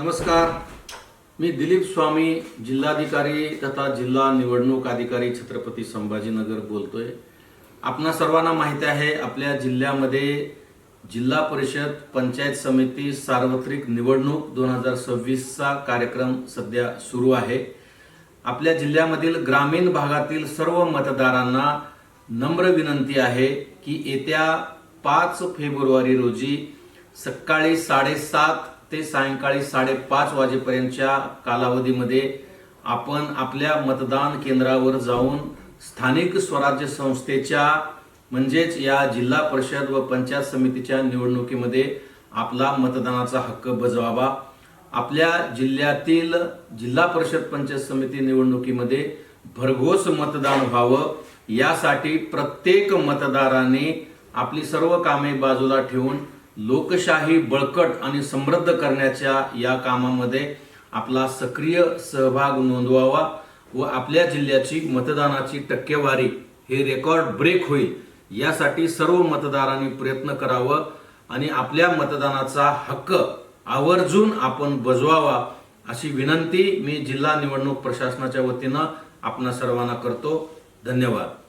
नमस्कार, मी दिलीप स्वामी, जिल्हाधिकारी तथा जिल्हा निवडणूक अधिकारी छत्रपती संभाजीनगर बोलतोय। आपणा सर्वांना माहिती आहे, आपल्या जिल्ह्यामध्ये जिल्हा परिषद पंचायत समिती सार्वत्रिक निवडणूक 2026 चा कार्यक्रम सध्या सुरू आहे। आपल्या जिल्ह्यामधील ग्रामीण भागातील सर्व मतदारांना नम्र विनंती आहे की येत्या 5 फेब्रुवारी रोजी सकाळी 7:30 ते सायंकाळी 5:30 वाजेपर्यंतच्या कालावधीमध्ये आपण आपल्या मतदान केंद्रावर जाऊन स्थानिक स्वराज्य संस्थेच्या म्हणजेच या जिल्हा परिषद व पंचायत समितीच्या निवडणुकीमध्ये आपला मतदानाचा हक्क बजावावा। आपल्या जिल्ह्यातील जिल्हा परिषद पंचायत समिती निवडणुकीमध्ये भरघोस मतदान व्हावं यासाठी प्रत्येक मतदाराने आपली सर्व कामे बाजूला ठेवून लोकशाही बळकट आणि समृद्ध करण्याच्या या कामामध्ये आपला सक्रिय सहभाग नोंदवावा व आपल्या जिल्ह्याची मतदानाची टक्केवारी हे रेकॉर्ड ब्रेक होईल यासाठी सर्व मतदारांनी प्रयत्न करावा आणि आपल्या मतदानाचा हक्क आवर्जून आपण बजवावा अशी विनंती मी जिल्हा निवडणूक प्रशासनाच्या वतीने आपणा सर्वांना करतो। धन्यवाद।